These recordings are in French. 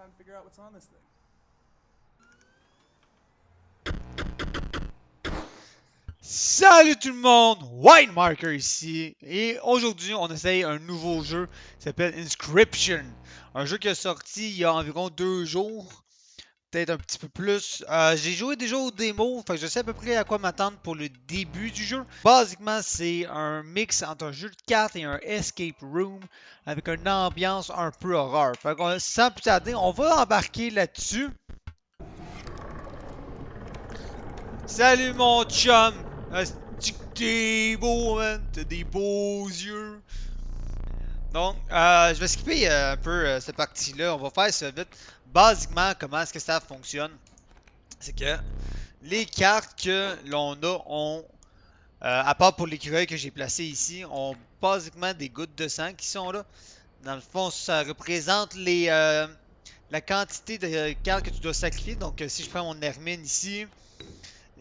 trying to figure out what's on this thing. Salut tout le monde, White Marker ici, et aujourd'hui on essaye un nouveau jeu qui s'appelle Inscription. Un jeu qui est sorti il y a environ 2 jours, peut-être un petit peu plus. J'ai joué déjà au démo, fait que je sais à peu près à quoi m'attendre pour le début du jeu. Basiquement c'est un mix entre un jeu de cartes et un escape room avec une ambiance un peu horreur. Fait que sans plus tarder, on va embarquer là-dessus. Salut mon chum! Asti que t'es beau, man! T'as des beaux yeux! Donc, je vais skipper un peu cette partie-là. On va faire ça vite. Basiquement, comment est-ce que ça fonctionne? C'est que les cartes que l'on a ont, à part pour l'écureuil que j'ai placé ici, ont basiquement des gouttes de sang qui sont là. Dans le fond, ça représente la quantité de cartes que tu dois sacrifier. Donc, si je prends mon Hermine ici,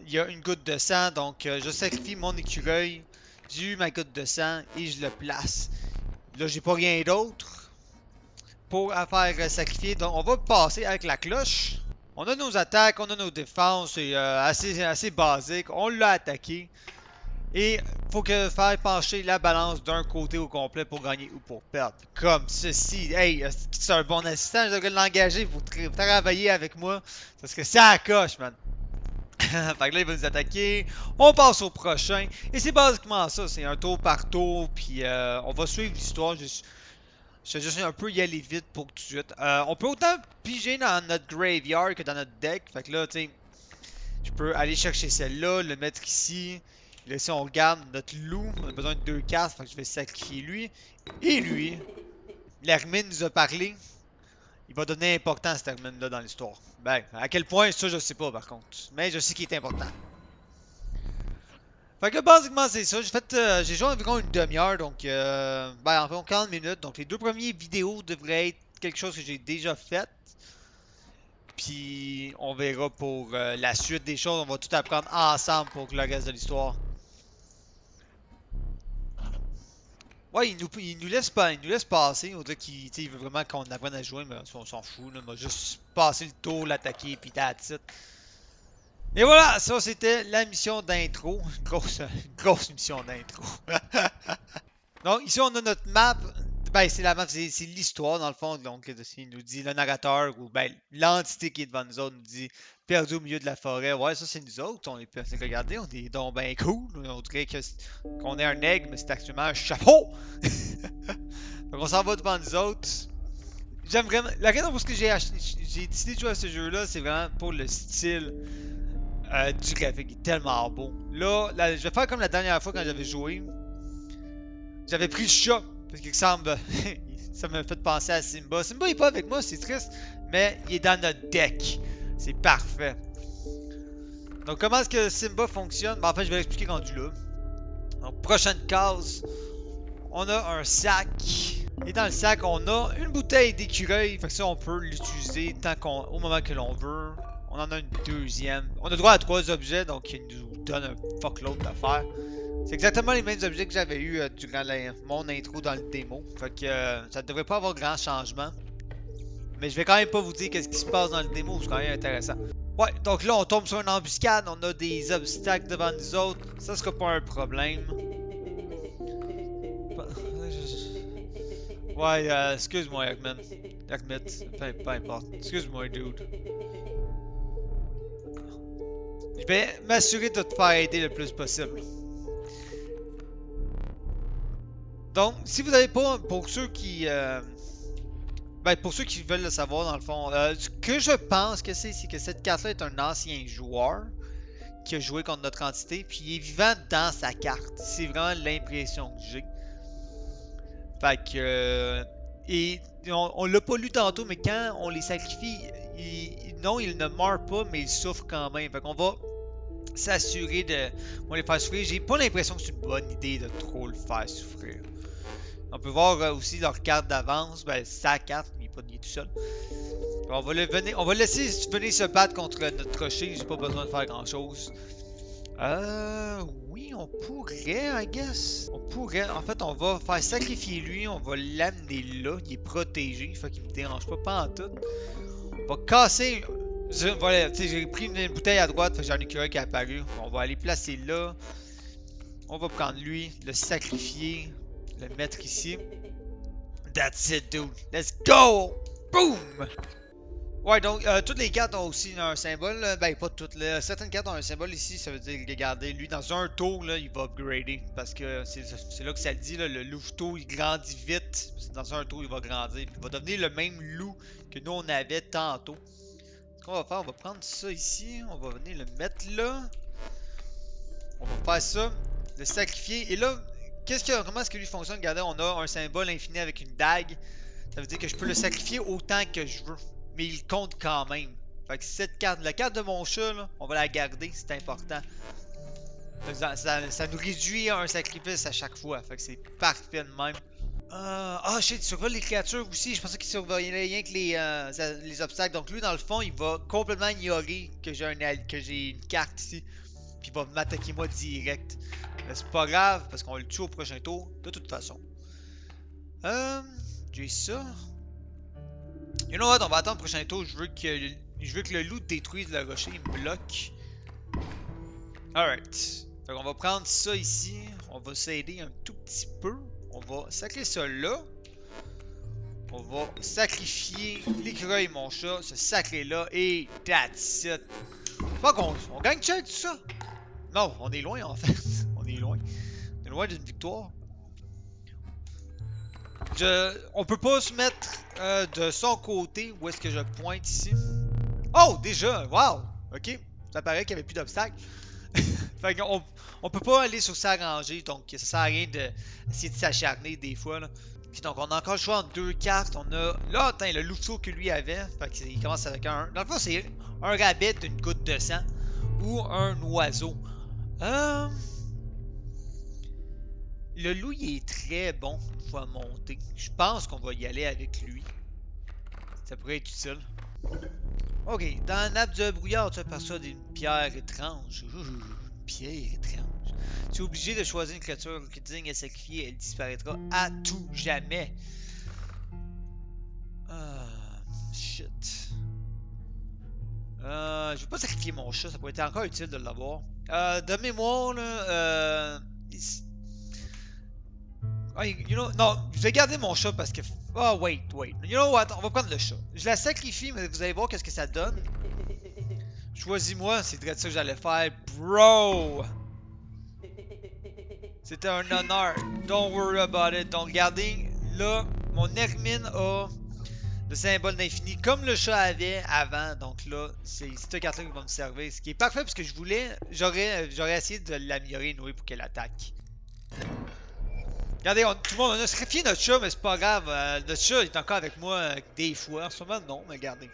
il y a une goutte de sang, donc je sacrifie mon écureuil, j'ai eu ma goutte de sang et je le place. Là, j'ai pas rien d'autre pour faire sacrifier, donc on va passer avec la cloche. On a nos attaques, on a nos défenses, c'est assez basique, on l'a attaqué. Et faut que faire pencher la balance d'un côté au complet pour gagner ou pour perdre. Comme ceci. Hey, c'est un bon assistant, je devrais l'engager, vous travailler avec moi. Parce que ça coche, man. Fait que là, il va nous attaquer. On passe au prochain. Et c'est basiquement ça. C'est un tour par tour. Puis on va suivre l'histoire. Je vais juste un peu y aller vite pour tout de suite. On peut autant piger dans notre graveyard que dans notre deck. Fait que là, tu sais, je peux aller chercher celle-là, le mettre ici. Là, si on regarde notre loup, on a besoin de 2 cartes. Fait que je vais sacrifier lui. Et lui. L'Hermine nous a parlé. Il va donner important à cet Hermine-là dans l'histoire. Ben, à quel point, ça, je sais pas par contre. Mais je sais qu'il est important. Fait que basiquement c'est ça, j'ai joué environ une demi-heure, donc ben environ 40 minutes, donc les deux premières vidéos devraient être quelque chose que j'ai déjà fait. Puis on verra pour la suite des choses, on va tout apprendre ensemble pour le reste de l'histoire. Ouais, il nous laisse passer, on dirait qu'il veut vraiment qu'on apprenne à jouer, mais on s'en fout, là, on va juste passer le tour, l'attaquer, puis that's it. Et voilà, ça c'était la mission d'intro. Grosse mission d'intro. Donc ici on a notre map. Ben c'est la map, c'est l'histoire dans le fond. Donc il nous dit le narrateur ou ben l'entité qui est devant nous autres nous dit perdu au milieu de la forêt. Ouais, ça c'est nous autres. On est regardez, on est donc ben cool. On dirait qu'on est un aigle, mais c'est actuellement un chapeau. Donc on s'en va devant nous autres. J'aime vraiment. La raison pour laquelle j'ai décidé de jouer à ce jeu-là, c'est vraiment pour le style du graphique. Il est tellement beau. Là, je vais faire comme la dernière fois quand j'avais joué. J'avais pris le chat. Parce qu'il semble. Ça m'a fait penser à Simba. Simba il est pas avec moi, c'est triste. Mais il est dans notre deck. C'est parfait. Donc, comment est-ce que Simba fonctionne? Ben, en fait, je vais l'expliquer rendu là. Donc, prochaine case. On a un sac. Et dans le sac, on a une bouteille d'écureuil. Fait que ça, on peut l'utiliser au moment que l'on veut. On en a une deuxième. On a droit à 3 objets, donc il nous donne un fuckload d'affaires. C'est exactement les mêmes objets que j'avais eu durant mon intro dans le démo. Fait que ça devrait pas avoir grand changement. Mais je vais quand même pas vous dire qu'est-ce qui se passe dans le démo, c'est quand même intéressant. Ouais, donc là on tombe sur une embuscade, on a des obstacles devant nous autres. Ça sera pas un problème. Ouais, excuse-moi, Ahmed. Peu importe. Excuse-moi, dude. Je vais m'assurer de te faire aider le plus possible. Donc, si vous n'avez pas, pour ceux qui veulent le savoir dans le fond, ce que je pense que c'est que cette carte-là est un ancien joueur qui a joué contre notre entité, puis il est vivant dans sa carte. C'est vraiment l'impression que j'ai. Fait que, et on l'a pas lu tantôt, mais quand on les sacrifie, non, ils ne meurent pas, mais ils souffrent quand même. Fait qu'on va s'assurer on les faire souffrir. J'ai pas l'impression que c'est une bonne idée de trop le faire souffrir. On peut voir aussi leur carte d'avance. Ben, sa carte, mais il est tout seul. On va le laisser venir se battre contre notre rocher. J'ai pas besoin de faire grand chose. Oui, on pourrait, I guess. On pourrait. En fait, on va faire sacrifier lui. On va l'amener là. Il est protégé. Fait qu'il me dérange pas en tout. On va casser. Voilà, tu sais, j'ai pris une bouteille à droite, fait que j'en ai qu'un qui est apparu. On va aller placer là. On va prendre lui, le sacrifier, le mettre ici. That's it, dude. Let's go! Boom! Ouais, donc, toutes les cartes ont aussi un symbole. Ben, pas toutes. Là. Certaines cartes ont un symbole ici. Ça veut dire, regardez, lui, dans un tour, là, il va upgrader. Parce que c'est là que ça le dit, là, le louveteau, il grandit vite. Dans un tour, il va grandir. Puis il va devenir le même loup que nous, on avait tantôt. Ce qu'on va faire, on va prendre ça ici. On va venir le mettre là. On va faire ça. Le sacrifier. Et là, comment est-ce que lui fonctionne? Regardez, on a un symbole infini avec une dague. Ça veut dire que je peux le sacrifier autant que je veux. Mais il compte quand même. Fait que cette carte, la carte de mon chat, là, on va la garder, c'est important. Ça nous réduit à un sacrifice à chaque fois. Fait que c'est parfait de même. Shit, il surveille les créatures aussi. Je pensais qu'il surveillait rien que les obstacles. Donc lui, dans le fond, il va complètement ignorer que j'ai une carte ici. Puis il va m'attaquer moi direct. Mais c'est pas grave, parce qu'on va le tue au prochain tour, de toute façon. J'ai ça. You know what, on va attendre le prochain tour. Je veux que le loup détruise le rocher. Il me bloque. Alright. Fait qu'on va prendre ça ici. On va s'aider un tout petit peu. On va sacrer ça là. On va sacrifier l'écureuil, mon chat. Se sacrer là. Et that's it. Pas qu'on gagne check tout ça. Non, on est loin en fait. On est loin. On est loin d'une victoire. On peut pas se mettre de son côté où est-ce que je pointe ici. Oh, déjà, wow! Ok, ça paraît qu'il n'y avait plus d'obstacles. Fait qu'on on peut pas aller sur sa rangée, donc ça sert à rien d'essayer de s'acharner des fois. Là. Puis donc on a encore le choix entre deux cartes. On a là, attends, le louveteau que lui avait. Fait qu'il commence avec un. Dans le fond, c'est un rabbit d'une goutte de sang ou un oiseau. Le loup, il est très bon une fois monté. Je pense qu'on va y aller avec lui. Ça pourrait être utile. Ok, dans la nappe de brouillard, tu aperçois une pierre étrange. Une pierre étrange. Tu es obligé de choisir une créature digne à sacrifier. Elle disparaîtra à tout jamais. Shit. Je vais pas sacrifier mon chat, ça pourrait être encore utile de l'avoir. De mémoire, là, non, je vais garder mon chat parce que... Oh, wait. You know what? On va prendre le chat. Je la sacrifie, mais vous allez voir qu'est-ce que ça donne. Choisis-moi, c'est direct ça que j'allais faire. Bro! C'était un honneur. Don't worry about it. Donc, regardez, là, mon Hermine a le symbole d'infini, comme le chat avait avant. Donc là, c'est cette carte-là qui va me servir. Ce qui est parfait, parce que je voulais... J'aurais essayé de l'améliorer, Noé, pour qu'elle attaque. Regardez, tout le monde, on a sacrifié notre chat, mais c'est pas grave. Notre chat est encore avec moi des fois. En ce moment, non, mais regardez.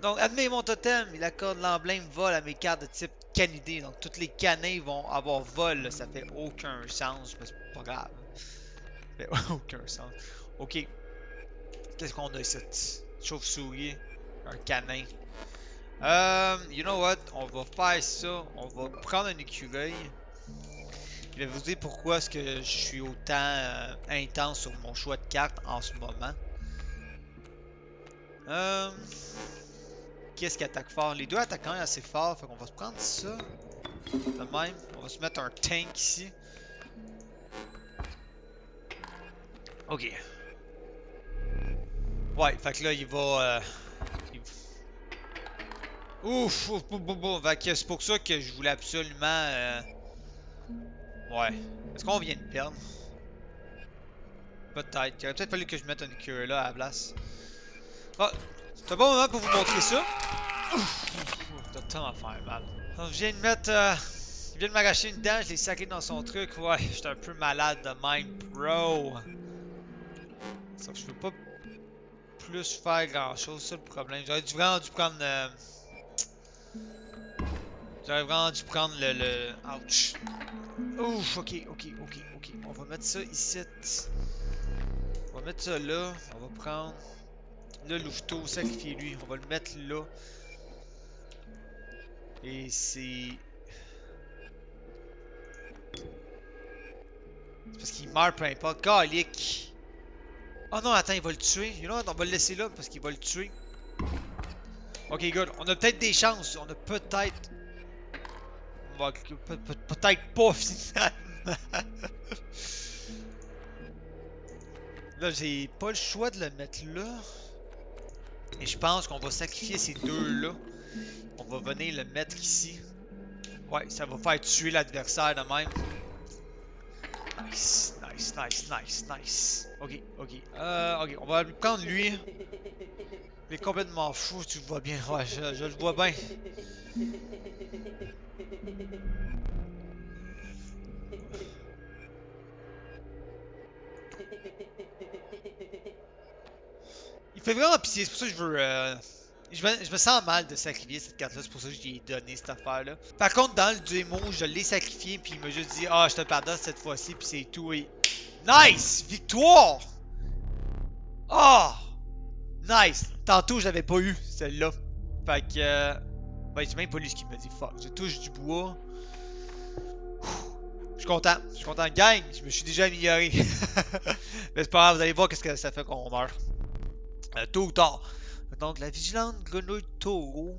Donc, admets mon totem. Il accorde l'emblème vol à mes cartes de type canidé. Donc, toutes les canins vont avoir vol. Là. Ça fait aucun sens, mais c'est pas grave. Ça fait aucun sens. Ok. Qu'est-ce qu'on a ici? Chauve-souris. Un canin. You know what? On va faire ça. On va prendre un écureuil. Je vais vous dire pourquoi est-ce que je suis autant intense sur mon choix de cartes en ce moment. Qui est-ce qui attaque fort? Les deux attaquent quand même assez fort, fait qu'on va se prendre ça. De même, on va se mettre un tank ici. Ok. Ouais, fait que là, il va... Ouf, fait que c'est pour ça que je voulais absolument... Ouais. Est-ce qu'on vient de perdre? Peut-être. Il aurait peut-être fallu que je mette un écureuil là à la place. Ah, c'est un bon moment pour vous montrer ça. T'as tellement faire mal. Donc, je viens de mettre... il vient de m'arracher une dent, je l'ai sacré dans son truc. Ouais, j'étais un peu malade de même, bro. Sauf que je peux pas plus faire grand chose, c'est le problème. J'aurais vraiment dû prendre... J'aurais vraiment dû prendre le... Ouch. Ouf, ok. On va mettre ça ici. On va mettre ça là. On va prendre le louveteau, sacrifier lui. On va le mettre là. Et c'est... C'est parce qu'il meurt peu importe. Garlic. Oh non, attends, il va le tuer. You know what? On va le laisser là parce qu'il va le tuer. Ok, good. On a peut-être des chances. On a peut-être. Peut-être pas finalement. Là, j'ai pas le choix de le mettre là. Et je pense qu'on va sacrifier ces deux-là. On va venir le mettre ici. Ouais, ça va faire tuer l'adversaire de même. Nice, nice, nice, nice, nice. Ok, ok. Ok, on va prendre lui. Il est complètement fou, tu le vois bien. Ouais, je le vois bien. Il fait vraiment pitié, c'est pour ça que je veux. Je me sens mal de sacrifier cette carte-là, c'est pour ça que je lui ai donné cette affaire-là. Par contre, dans le démo, je l'ai sacrifié, puis il m'a juste dit ah, je te pardonne cette fois-ci, puis c'est tout. Et... Nice! Victoire! Ah! Nice! Tantôt, je l'avais pas eu, celle-là. Fait que. Ben, c'est même pas lui ce qui me dit fuck. Je touche du bois. Je suis content. Je suis content. Gang, je me suis déjà amélioré. Mais c'est pas grave, vous allez voir qu'est-ce que ça fait qu'on meurt. Tôt ou tard. Donc, la vigilante grenouille taureau,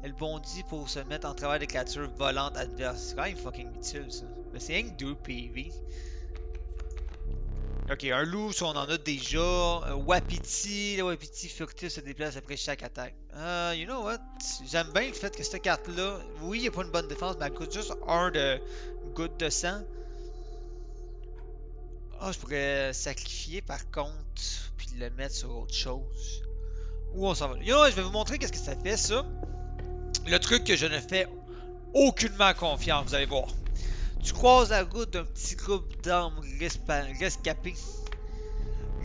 elle bondit pour se mettre en travers des créatures volantes adverses. C'est quand même fucking utile ça. Mais c'est rien que 2 PV. Ok, un loup, ça on en a déjà. Wapiti, le Wapiti furtif se déplace après chaque attaque. You know what? J'aime bien le fait que cette carte-là, oui, il n'y a pas une bonne défense, mais elle coûte juste un de goutte de sang. Ah, je pourrais sacrifier par contre, puis le mettre sur autre chose. Où on s'en va? You know what? Je vais vous montrer qu'est-ce que ça fait ça. Le truc que je ne fais aucunement confiance, vous allez voir. Tu croises la route d'un petit groupe d'armes rescapés.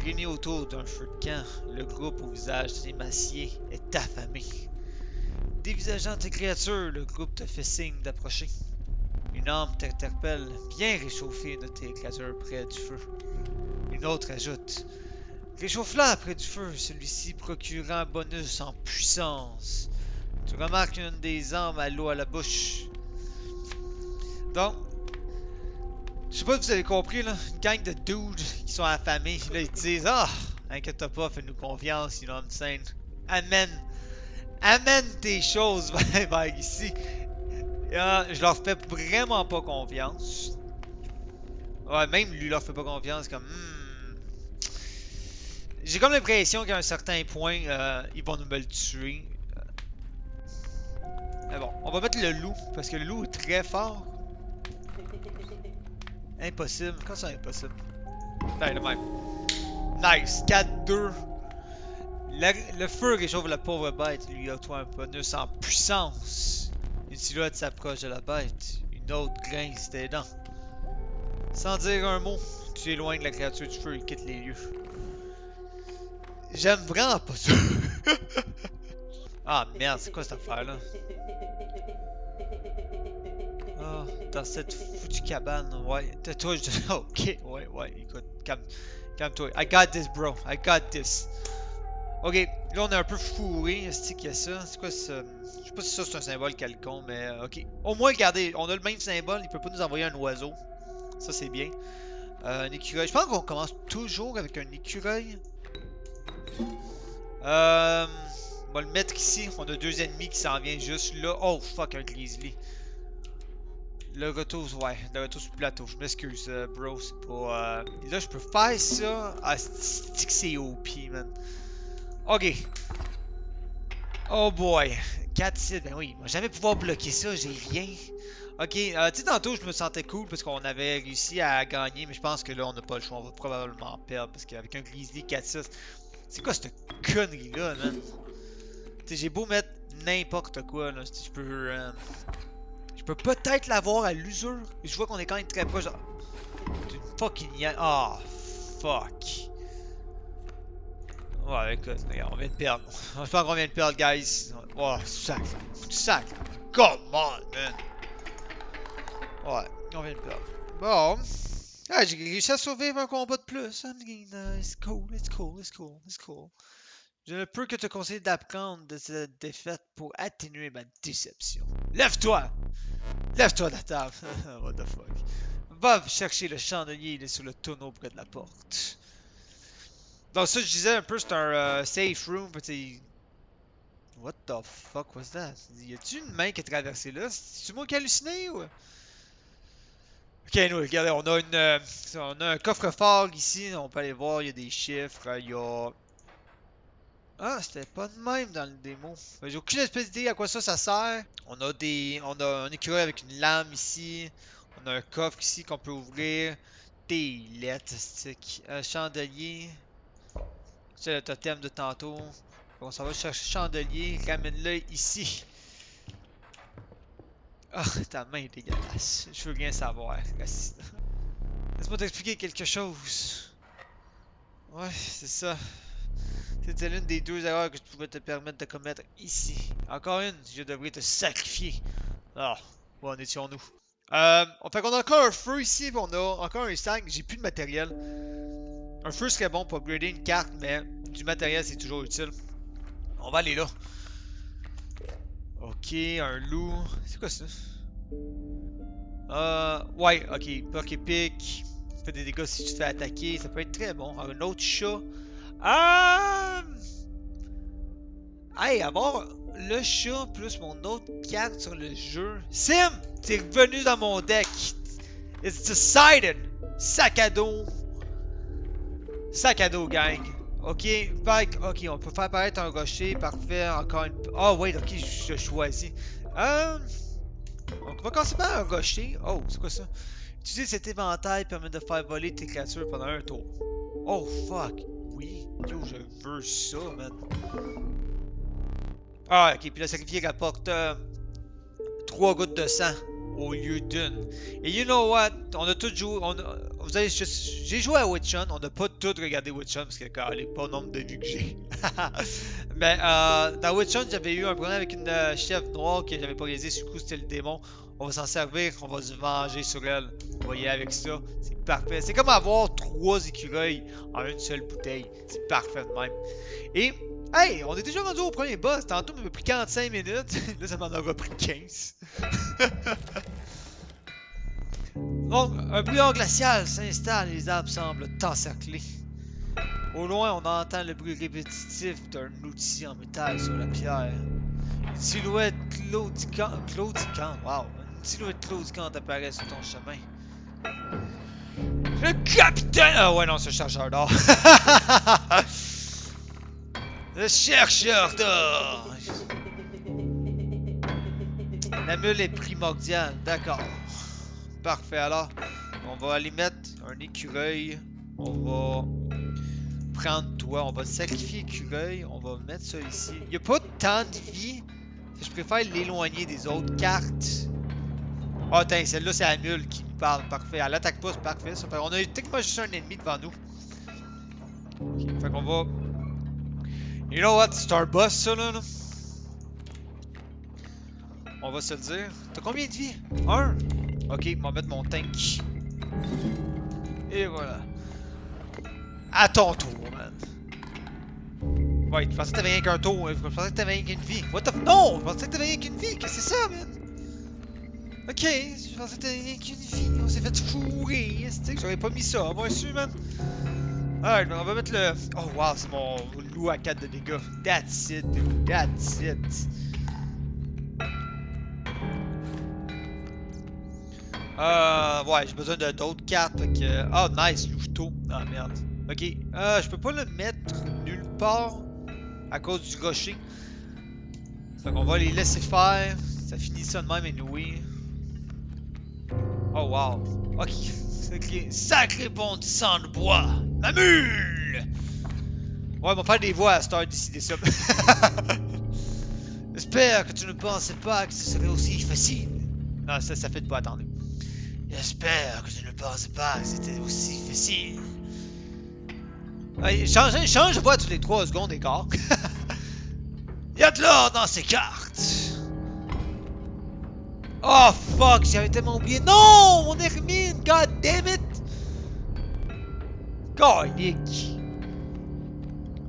Réunis autour d'un feu de camp, le groupe au visage émacié est affamé. Dévisageant tes créatures, le groupe te fait signe d'approcher. Une âme t'interpelle, bien réchauffée de tes créatures près du feu. Une autre ajoute, réchauffe-la près du feu, celui-ci procurant un bonus en puissance. Tu remarques une des armes à l'eau à la bouche. Donc, je sais pas si vous avez compris, là, une gang de dudes qui sont affamés, là, ils disent ah, inquiète pas, fais-nous confiance, you know what I'm saying. Amène, amène tes choses vers ici. Je leur fais vraiment pas confiance. Ouais, même lui leur fait pas confiance, comme j'ai comme l'impression qu'à un certain point, ils vont nous me le tuer. Mais bon, on va mettre le loup, parce que le loup est très fort. Impossible, quand c'est impossible? Ben, le même. Nice, 4-2. Le feu réchauffe la pauvre bête, lui octroie un bonus en puissance. Une silhouette s'approche de la bête, une autre grince des dents. Sans dire un mot, tu éloignes la créature du feu et quittes les lieux. J'aime vraiment pas ça. Ah merde, c'est quoi cette affaire-là? Ah, dans cette foutue cabane, ouais. Tais-toi, ok, ouais, écoute, calme-toi. I got this, bro, I got this. Ok, là on est un peu fourré, c'est qu'il y a ça. C'est quoi ça? Je sais pas si ça c'est un symbole quelconque, mais ok. Au moins, regardez, on a le même symbole, il peut pas nous envoyer un oiseau. Ça c'est bien. Un écureuil. Je pense qu'on commence toujours avec un écureuil. On va le mettre ici. On a deux ennemis qui s'en viennent juste là. Oh fuck, un grizzly. Le retour, ouais, le retour sur le plateau. Je m'excuse, bro, c'est pas. Là, je peux faire ça. Ah, c'est OP, man. Ok. Oh boy. 4-6, ben oui, moi jamais pouvoir bloquer ça, j'ai rien. Ok, tu sais, tantôt je me sentais cool parce qu'on avait réussi à gagner, mais je pense que là on n'a pas le choix, on va probablement perdre parce qu'avec un Grizzly 4-6, c'est quoi cette connerie là, man? Tu sais, j'ai beau mettre n'importe quoi, là, si je peux peut-être l'avoir à l'usure, et je vois qu'on est quand même très proche. C'est une fucking. Ah, fuck. Ouais, écoute, regarde, on vient de perdre. Je pense qu'on vient de perdre, guys. Oh, sac. Come on, man. Ouais, on vient de perdre. Bon. Ah, j'ai réussi à survivre un combat de plus. It's cool, it's cool, it's cool, it's cool. Je ne peux que te conseiller d'apprendre de cette défaite pour atténuer ma déception. Lève-toi! Lève-toi de la table! What the fuck? Va chercher le chandelier, il est sur le tonneau près de la porte. Donc ça, je disais un peu, c'est un safe room. Petit. What the fuck was that? Y a-tu une main qui a traversé là? C'est-tu moi qui ai halluciné ou? Ok, nous, regardez, on a un coffre-fort ici. On peut aller voir, il y a des chiffres. Il y a. Ah, c'était pas de même dans le démo. J'ai aucune espèce d'idée à quoi ça sert. On a un écureuil avec une lame ici. On a un coffre ici qu'on peut ouvrir. Des lettres, un chandelier. C'est le totem de tantôt. On s'en va chercher le chandelier. Ramène-le ici. Ah, ta main est dégueulasse. Je veux rien savoir. Laisse-moi t'expliquer quelque chose. Ouais, c'est ça. C'était l'une des deux erreurs que tu pouvais te permettre de commettre ici. Encore une, je devrais te sacrifier. Ah, où en étions-nous? Fait qu'on a encore un feu ici, puis on a encore un sac. J'ai plus de matériel. Un feu serait bon pour upgrader une carte, mais du matériel c'est toujours utile. On va aller là. Ok, un loup. C'est quoi ça? Ouais, ok. Pock épique. Ça fait des dégâts si tu te fais attaquer. Ça peut être très bon. Un autre chat. Ah! Hey, avoir le chat plus mon autre carte sur le jeu. Sim! T'es revenu dans mon deck. It's decided. Sac à dos. Sac à dos, gang. Ok, ok, on peut faire apparaître un rocher. Parfait, encore une. Oh, wait, ok, je choisis. Donc, on va commencer par un rocher. Oh, c'est quoi ça? Utiliser cet éventail permet de faire voler tes créatures pendant un tour. Oh, fuck. Oui. Yo, je veux ça, man. Ah, ok, puis le sacrifié rapporte 3 gouttes de sang au lieu d'une. Et you know what? On a tout joué. Vous avez, j'ai joué à Witch Hunt. On n'a pas tout regardé Witch Hunt parce que elle est pas le nombre de vues que j'ai. Mais dans Witch Hunt, j'avais eu un problème avec une chef noire que j'avais pas réalisé. Du coup, c'était le démon. On va s'en servir. On va se venger sur elle. On va y aller avec ça. C'est parfait. C'est comme avoir 3 écureuils en une seule bouteille. C'est parfait de même. Et hey, on est déjà rendu au premier boss. Tantôt, il m'a pris 45 minutes. Là, ça m'en aura pris 15. Donc, un brouillard glacial s'installe et les arbres semblent t'encercler. Au loin, on entend le bruit répétitif d'un outil en métal sur la pierre. Une silhouette claudiquante, wow. Une silhouette claudiquante apparaît sur ton chemin. Le capitaine! Ah ouais, non, c'est un chercheur d'or. Le chercheur d'or! La mule est primordiale, d'accord. Parfait, alors, on va aller mettre un écureuil. On va prendre toi, on va sacrifier écureuil. On va mettre ça ici. Il n'y a pas tant de vie. Je préfère l'éloigner des autres cartes. Ah, oh, tiens, celle-là, c'est la mule qui nous parle. Parfait, elle attaque pas, c'est parfait. Ça. On a techniquement juste un ennemi devant nous. Okay, fait qu'on va... You know what? C'est un boss, ça, là. On va se le dire. T'as combien de vie? 1? Ok, on va mettre mon tank. Et voilà. À ton tour, man. Ouais, je pensais que t'avais rien qu'un tour. Je pensais que t'avais rien qu'une vie. What the f... Non! Je pensais que t'avais rien qu'une vie. Qu'est-ce que c'est ça, man? Ok, je pensais que t'avais rien qu'une vie. On s'est fait fourrer. J'aurais pas mis ça. Moi, su, man. Alright, on va mettre le... Oh, wow, c'est mon loup à 4 de dégâts. That's it, dude. That's it. Ouais, j'ai besoin d'autres cartes. Fait que... Oh, nice, louveteau. Ah, merde. Ok, je peux pas le mettre nulle part à cause du rocher. Fait qu'on va les laisser faire. Ça finit ça de même, anyway. Oh, wow. Ok, sacré bon de sang de bois. Ma mule! Ouais, on va faire des voix à cette heure d'ici des ça. J'espère que tu ne pensais pas que ce serait aussi facile. Non, ça fait de pas attendre. J'espère que tu ne pensais pas que c'était aussi facile. Change de voix toutes les 3 secondes, écart. Y'a de l'or dans ces cartes. Oh fuck, j'avais tellement oublié. Non, mon Hermine, god damn it. Calique.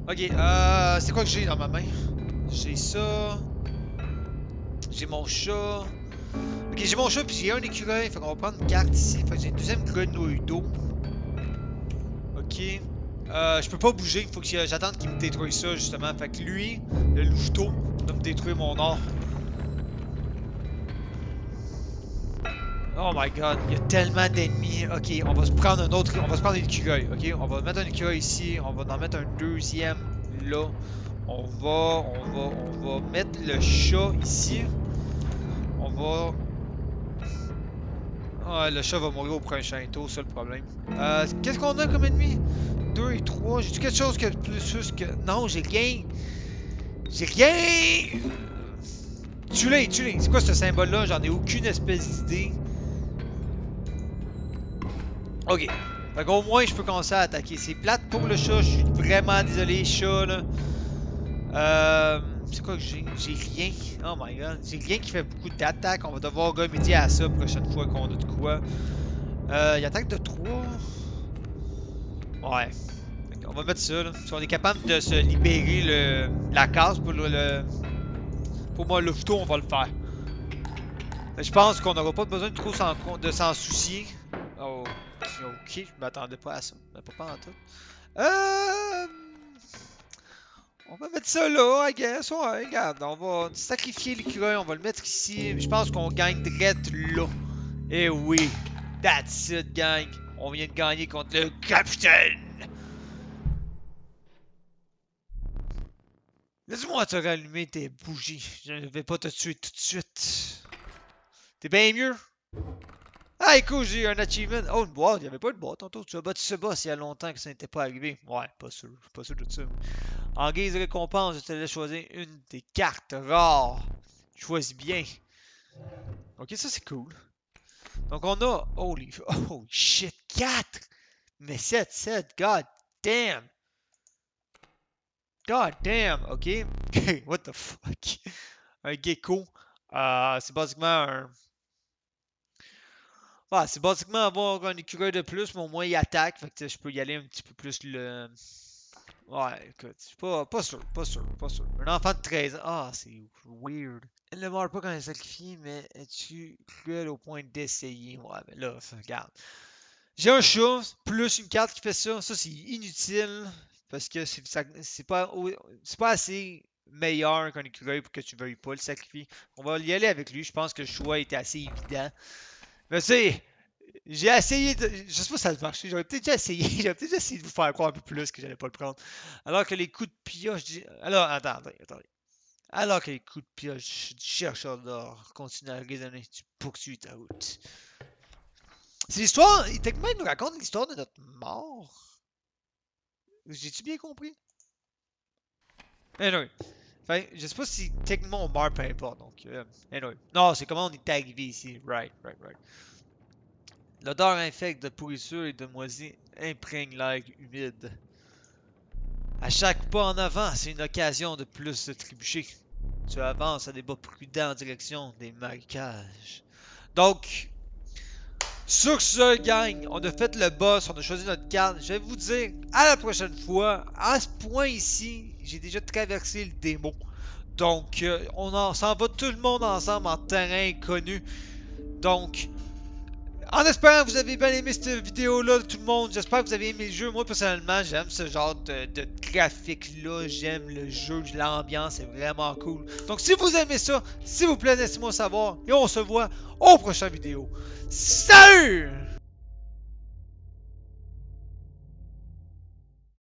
Ok, c'est quoi que j'ai dans ma main? J'ai ça. J'ai mon chat. Ok, j'ai mon chat puis j'ai un écureuil. Fait qu'on va prendre une carte ici. Fait que j'ai une deuxième grenouille d'eau. Ok. Je peux pas bouger, faut que j'attende qu'il me détruise ça justement. Fait que lui, le louveteau, va me détruire mon or. Oh my god, il y a tellement d'ennemis. Ok, on va se prendre un autre. On va se prendre un écureuil. Ok, on va mettre un écureuil ici. On va en mettre un deuxième là. On va mettre le chat ici. On va. Ah, le chat va mourir au prochain tour, c'est le problème. Qu'est-ce qu'on a comme ennemi? 2 et 3. J'ai-tu quelque chose que plus que. Non, j'ai rien. J'ai rien! Tue-les, tue-les. C'est quoi ce symbole-là? J'en ai aucune espèce d'idée. Ok. Fait qu'au moins, je peux commencer à attaquer. C'est plate pour le chat. Je suis vraiment désolé, chat, là. C'est quoi que j'ai? J'ai rien. Oh my god. J'ai rien qui fait beaucoup d'attaques. On va devoir remédier à ça la prochaine fois qu'on a de quoi. Il attaque de 3. Ouais. On va mettre ça, là. Si on est capable de se libérer la case pour moi, le couteau, on va le faire. Mais je pense qu'on n'aura pas besoin de trop s'en soucier. Oh, ok, je m'attendais pas à ça. Mais pas en tout. On va mettre ça là, I guess. Ouais, regarde, on va sacrifier l'écureuil, on va le mettre ici. Je pense qu'on gagne direct là. Eh oui, that's it, gang. On vient de gagner contre le capitaine. Laisse-moi te rallumer tes bougies. Je ne vais pas te tuer tout de suite. T'es bien mieux? Ah, écoute, j'ai un achievement. Oh, une boîte. Il n'y avait pas de boîte tantôt. Tu as battu ce boss il y a longtemps que ça n'était pas arrivé. Ouais, pas sûr. Pas sûr de ça. En guise de récompense, je te laisse choisir une des cartes rares. Choisis bien. Ok, ça c'est cool. Donc on a. Holy shit, 4! Mais 7, god damn! God damn, ok. What the fuck? Un gecko. C'est basiquement un. Ah, c'est basiquement avoir un écureuil de plus, mais au moins il attaque. Fait que je peux y aller un petit peu plus le. Ouais, écoute, je suis pas sûr, pas sûr, pas sûr. Un enfant de 13 ans. Ah, c'est weird. Elle ne meurt pas quand elle est sacrifiée, mais es-tu cruel au point d'essayer? Ouais, mais là, regarde. J'ai un chat, plus une carte qui fait ça. Ça, c'est inutile. Parce que c'est pas assez meilleur qu'un écureuil pour que tu veuilles pas le sacrifier. On va y aller avec lui. Je pense que le choix était assez évident. Mais c'est. J'ai essayé de. Je sais pas si ça a marché. J'aurais peut-être déjà essayé. J'aurais peut-être déjà essayé de vous faire croire un peu plus que j'allais pas le prendre. Alors que les coups de pioche. Alors, attendez. Alors que les coups de pioche du chercheur d'or continuent à résonner, tu poursuis ta route. C'est l'histoire. Techniquement, il nous raconte l'histoire de notre mort. J'ai-tu bien compris? Anyway. Enfin, je sais pas si techniquement on meurt, peu importe. Donc, anyway. Non, c'est comment on est arrivé ici. Right. L'odeur infecte de pourriture et de moisie imprègne l'air humide. À chaque pas en avant, c'est une occasion de plus de trébucher. Tu avances à des pas prudents en direction des marécages. Donc, sur ce, gang, on a fait le boss, on a choisi notre carte. Je vais vous dire à la prochaine fois. À ce point ici, j'ai déjà traversé le démo. Donc, on s'en va tout le monde ensemble en terrain inconnu. Donc, en espérant que vous avez bien aimé cette vidéo-là, tout le monde, j'espère que vous avez aimé le jeu. Moi, personnellement, j'aime ce genre de graphique-là. J'aime le jeu, l'ambiance, c'est vraiment cool. Donc, si vous aimez ça, s'il vous plaît, laissez-moi savoir. Et on se voit au prochain vidéo. Salut!